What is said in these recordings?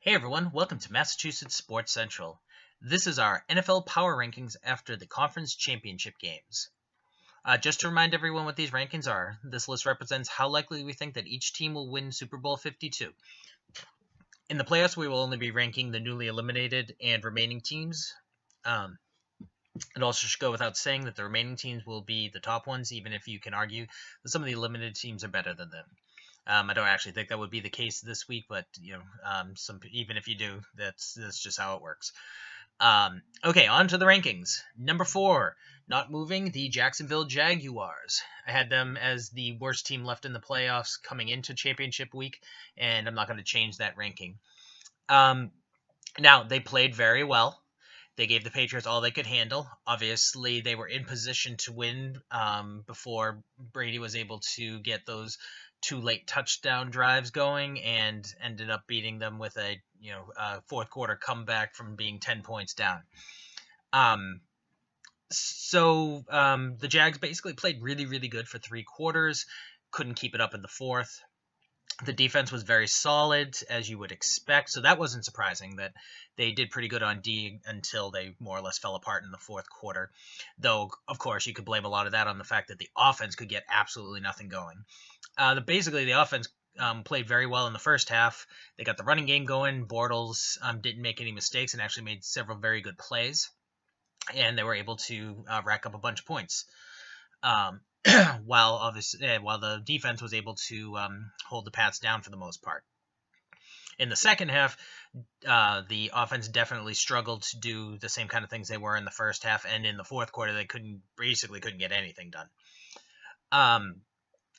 Hey everyone, welcome to Massachusetts Sports Central. This is our NFL Power Rankings after the conference championship games. Just to remind everyone what these rankings are, this list represents how likely we think that each team will win Super Bowl 52. In the playoffs, we will only be ranking the newly eliminated and remaining teams. Um, it also should go without saying that the remaining teams will be the top ones, even if you can argue that some of the eliminated teams are better than them. I don't actually think that would be the case this week, but even if you do, that's just how it works. Okay, on to the rankings. Number 4, not moving, the Jacksonville Jaguars. I had them as the worst team left in the playoffs coming into championship week, and I'm not going to change that ranking. Now, they played very well. They gave the Patriots all they could handle. Obviously, they were in position to win before Brady was able to get those 2 late touchdown drives going, and ended up beating them with a fourth quarter comeback from being 10 points down. The Jags basically played really, really good for 3 quarters. Couldn't keep it up in the fourth. The defense was very solid, as you would expect, so that wasn't surprising that they did pretty good on D until they more or less fell apart in the fourth quarter. Though, of course, you could blame a lot of that on the fact that the offense could get absolutely nothing going. Basically, the offense played very well in the first half. They got the running game going. Bortles didn't make any mistakes and actually made several very good plays, and they were able to rack up a bunch of points. While the defense was able to hold the Pats down for the most part. In the second half, the offense definitely struggled to do the same kind of things they were in the first half, and in the fourth quarter, they couldn't get anything done.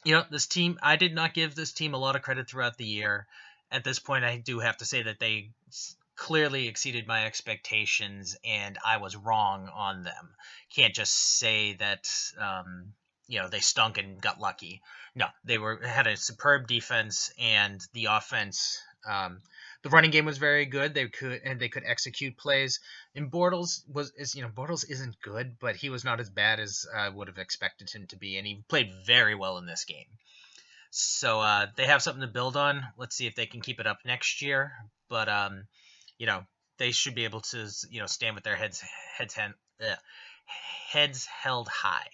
This team, I did not give this team a lot of credit throughout the year. At this point, I do have to say that they clearly exceeded my expectations, and I was wrong on them. Can't just say that they stunk and got lucky. No, they had a superb defense, and the offense. The running game was very good. They could execute plays. And Bortles isn't good, but he was not as bad as I would have expected him to be, and he played very well in this game. So they have something to build on. Let's see if they can keep it up next year. But they should be able to stand with their heads held high.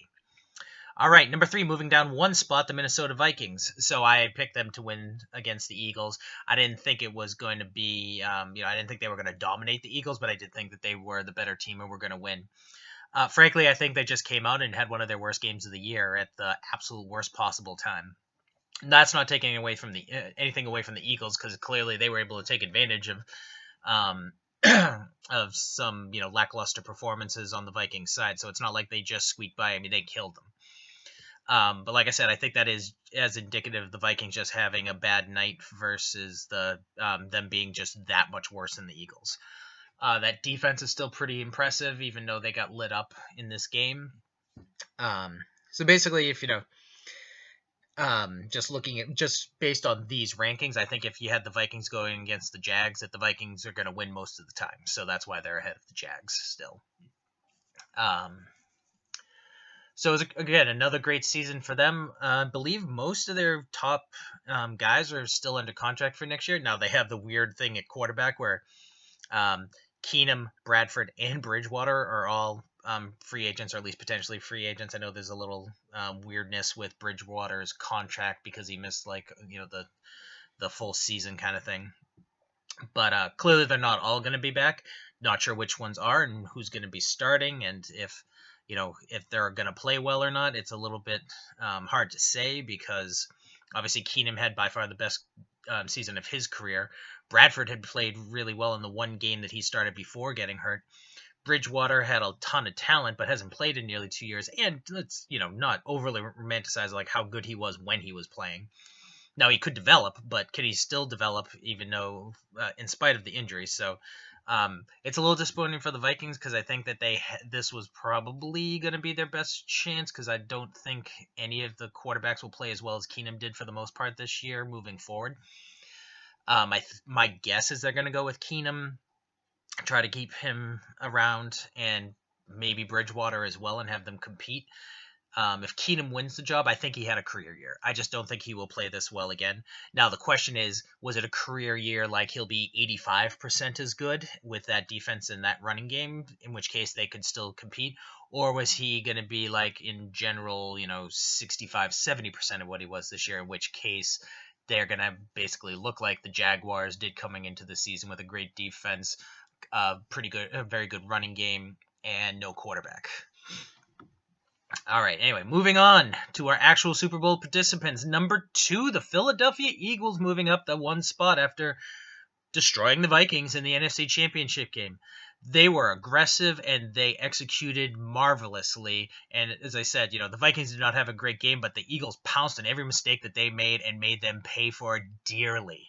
All right, number 3, moving down one spot, the Minnesota Vikings. So I picked them to win against the Eagles. I didn't think it was going to be, I didn't think they were going to dominate the Eagles, but I did think that they were the better team and were going to win. Frankly, I think they just came out and had one of their worst games of the year at the absolute worst possible time. That's not taking anything away from the Eagles, because clearly they were able to take advantage of of some lackluster performances on the Vikings side. So it's not like they just squeaked by. I mean, they killed them. But like I said, I think that is as indicative of the Vikings just having a bad night versus them being just that much worse than the Eagles. That defense is still pretty impressive, even though they got lit up in this game. So basically, if just based on these rankings, I think if you had the Vikings going against the Jags, that the Vikings are going to win most of the time. So that's why they're ahead of the Jags still. So it was, again, another great season for them. I believe most of their top guys are still under contract for next year. Now, they have the weird thing at quarterback where Keenum, Bradford, and Bridgewater are all free agents, or at least potentially free agents. I know there's a little weirdness with Bridgewater's contract because he missed the full season kind of thing. But clearly they're not all going to be back. Not sure which ones are and who's going to be starting, and if they're going to play well or not. It's a little bit hard to say, because obviously Keenum had by far the best season of his career. Bradford had played really well in the one game that he started before getting hurt. Bridgewater had a ton of talent, but hasn't played in nearly 2 years. And let's, not overly romanticize like how good he was when he was playing. Now, he could develop, but can he still develop even though, in spite of the injury? So it's a little disappointing for the Vikings, because I think that this was probably going to be their best chance, because I don't think any of the quarterbacks will play as well as Keenum did for the most part this year moving forward. My guess is they're going to go with Keenum, try to keep him around, and maybe Bridgewater as well, and have them compete. If Keenum wins the job, I think he had a career year. I just don't think he will play this well again. Now, the question is, was it a career year like he'll be 85% as good with that defense and that running game, in which case they could still compete? Or was he going to be like in general, 65, 70% of what he was this year, in which case they're going to basically look like the Jaguars did coming into the season with a great defense, pretty good, a very good running game, and no quarterback. All right, anyway, moving on to our actual Super Bowl participants. Number 2, the Philadelphia Eagles moving up the one spot after destroying the Vikings in the NFC Championship game. They were aggressive and they executed marvelously. And as I said, the Vikings did not have a great game, but the Eagles pounced on every mistake that they made and made them pay for it dearly.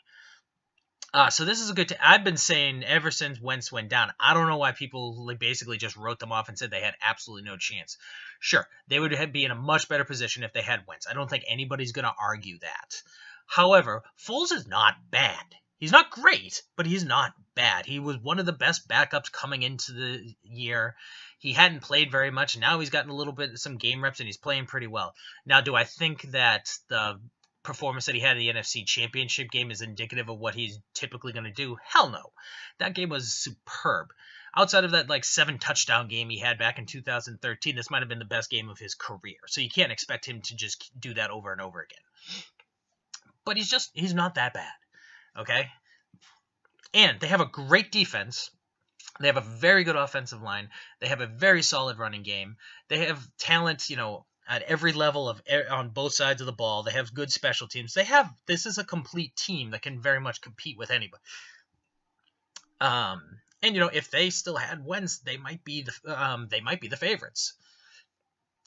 So this is a good. I've been saying ever since Wentz went down. I don't know why people basically just wrote them off and said they had absolutely no chance. Sure, they would be in a much better position if they had Wentz. I don't think anybody's going to argue that. However, Foles is not bad. He's not great, but he's not bad. He was one of the best backups coming into the year. He hadn't played very much. Now he's gotten a little bit some game reps and he's playing pretty well. Now, do I think that the performance that he had in the NFC Championship game is indicative of what he's typically going to do? Hell no. That game was superb. Outside of that 7-touchdown game he had back in 2013, this might have been the best game of his career. So you can't expect him to just do that over and over again. But he's not that bad. Okay? And they have a great defense. They have a very good offensive line. They have a very solid running game. They have talent, at every level on both sides of the ball. They have good special teams. This is a complete team that can very much compete with anybody. And if they still had Wentz, they might be the favorites.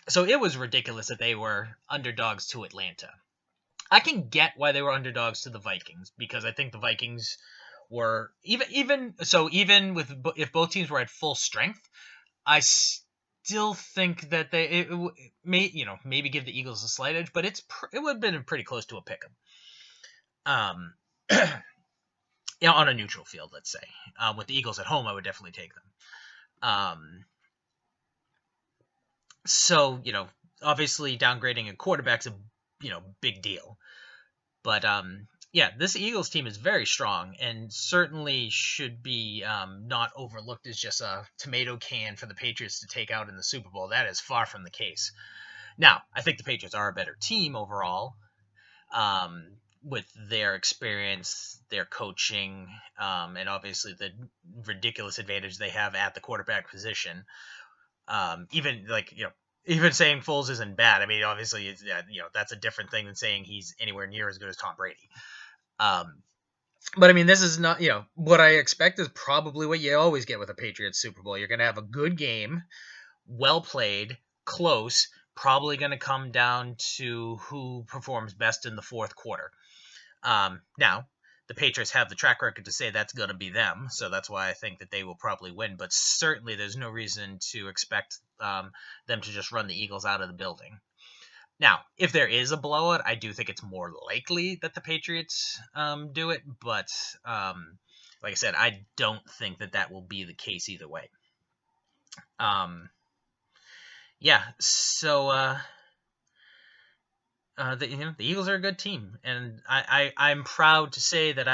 So it was ridiculous that they were underdogs to Atlanta. I can get why they were underdogs to the Vikings, because I think the Vikings were even if both teams were at full strength, I still think that they maybe give the Eagles a slight edge, but it would have been pretty close to a pick 'em. On a neutral field, let's say. With the Eagles at home, I would definitely take them. So obviously downgrading a quarterback's a big deal, but this Eagles team is very strong and certainly should be not overlooked as just a tomato can for the Patriots to take out in the Super Bowl. That is far from the case. Now, I think the Patriots are a better team overall, with their experience, their coaching, and obviously the ridiculous advantage they have at the quarterback position. Even saying Foles isn't bad. I mean, obviously, that's a different thing than saying he's anywhere near as good as Tom Brady. But I mean, this is not, what I expect is probably what you always get with a Patriots Super Bowl. You're going to have a good game, well played, close, probably going to come down to who performs best in the fourth quarter. Now, the Patriots have the track record to say that's going to be them, so that's why I think that they will probably win. But certainly there's no reason to expect them to just run the Eagles out of the building. Now, if there is a blowout, I do think it's more likely that the Patriots do it. But like I said, I don't think that will be the case either way. So the Eagles are a good team, and I'm proud to say that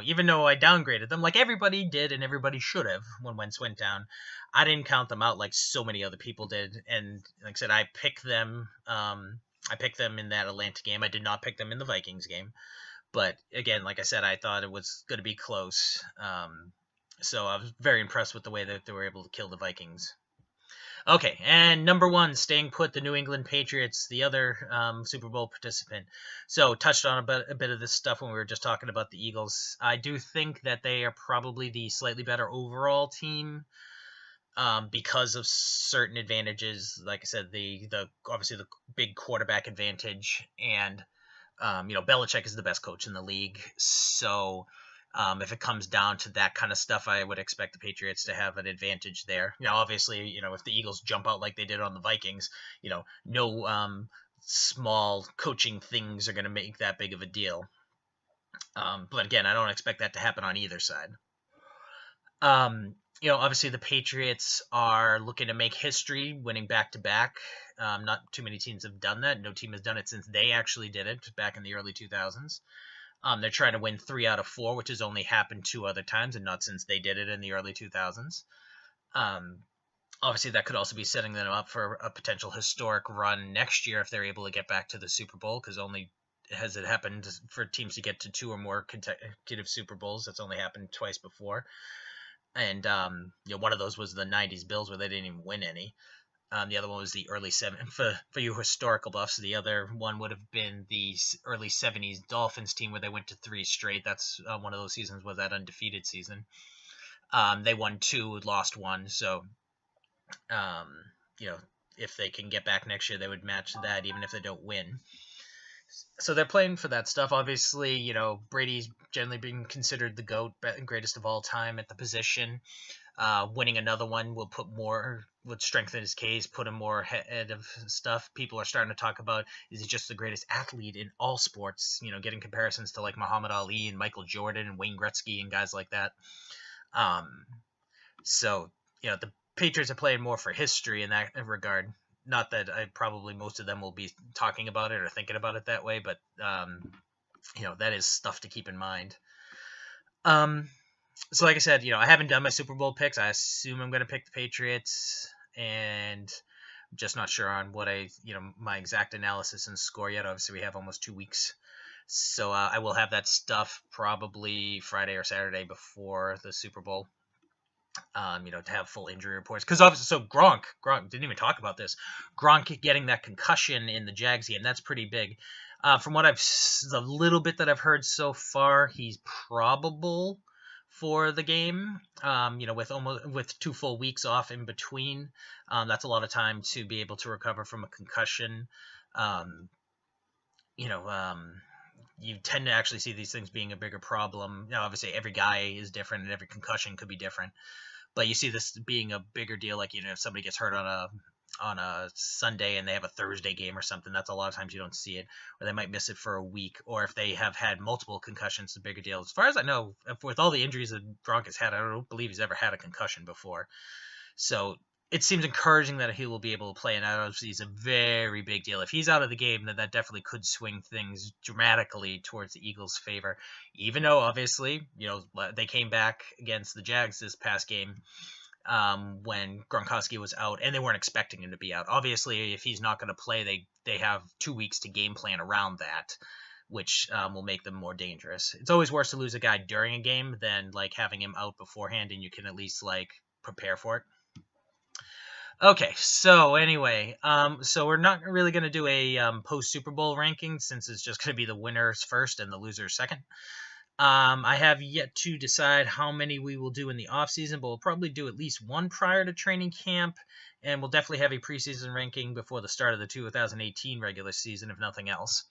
even though I downgraded them like everybody did and everybody should have when Wentz went down, I didn't count them out like so many other people did. And like I said, I picked them in that Atlanta game. I did not pick them in the Vikings game, but again, like I said, I thought it was going to be close. So I was very impressed with the way that they were able to kill the Vikings. Okay, and number 1, staying put, the New England Patriots, the other Super Bowl participant. So touched on a bit of this stuff when we were just talking about the Eagles. I do think that they are probably the slightly better overall team because of certain advantages. Like I said, the obviously the big quarterback advantage, and Belichick is the best coach in the league. So if it comes down to that kind of stuff, I would expect the Patriots to have an advantage there. Obviously, if the Eagles jump out like they did on the Vikings, no small coaching things are going to make that big of a deal. But again, I don't expect that to happen on either side. Obviously the Patriots are looking to make history, winning back-to-back. Not too many teams have done that. No team has done it since they actually did it back in the early 2000s. They're trying to win 3 out of 4, which has only happened 2 other times, and not since they did it in the early 2000s. Obviously, that could also be setting them up for a potential historic run next year if they're able to get back to the Super Bowl, because only has it happened for teams to get to 2 or more consecutive Super Bowls. That's only happened twice before. And one of those was the '90s Bills, where they didn't even win any. The other one was the early for you historical buffs. The other one would have been the early '70s Dolphins team, where they went to 3 straight. That's one of those seasons was that undefeated season. They won 2, lost 1. So, um, if they can get back next year, they would match that, even if they don't win. So they're playing for that stuff. Obviously, Brady's generally being considered the GOAT, greatest of all time at the position. Winning another one would strengthen his case, put him more ahead of stuff. People are starting to talk about, is he just the greatest athlete in all sports? Getting comparisons to like Muhammad Ali and Michael Jordan and Wayne Gretzky and guys like that. So the Patriots are playing more for history in that regard. Not that probably most of them will be talking about it or thinking about it that way, but that is stuff to keep in mind. So like I said, I haven't done my Super Bowl picks. I assume I'm going to pick the Patriots, and I'm just not sure on what my exact analysis and score yet. Obviously, we have almost 2 weeks. So I will have that stuff probably Friday or Saturday before the Super Bowl. To have full injury reports. Because obviously, so Gronk didn't even talk about this. Gronk getting that concussion in the Jags game, that's pretty big. From what the little bit that I've heard so far, he's probable for the game. With 2 full weeks off in between, that's a lot of time to be able to recover from a concussion. You tend to actually see these things being a bigger problem. Now, obviously, every guy is different, and every concussion could be different. But you see this being a bigger deal, like if somebody gets hurt on a Sunday and they have a Thursday game or something. That's a lot of times you don't see it, or they might miss it for a week, or if they have had multiple concussions, it's a bigger deal. As far as I know, with all the injuries that Gronk has had, I don't believe he's ever had a concussion before. So it seems encouraging that he will be able to play, and obviously it's a very big deal. If he's out of the game, then that definitely could swing things dramatically towards the Eagles' favor. Even though, obviously, they came back against the Jags this past game when Gronkowski was out, and they weren't expecting him to be out. Obviously, if he's not going to play, they have 2 weeks to game plan around that, which will make them more dangerous. It's always worse to lose a guy during a game than like having him out beforehand, and you can at least like prepare for it. Okay, so anyway, so we're not really going to do a post-Super Bowl ranking, since it's just going to be the winners first and the losers second. I have yet to decide how many we will do in the offseason, but we'll probably do at least one prior to training camp, and we'll definitely have a preseason ranking before the start of the 2018 regular season, if nothing else.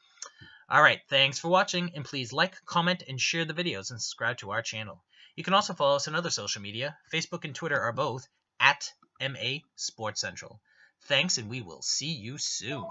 All right, thanks for watching, and please like, comment, and share the videos, and subscribe to our channel. You can also follow us on other social media. Facebook and Twitter are both @MA Sports Central. Thanks, and we will see you soon.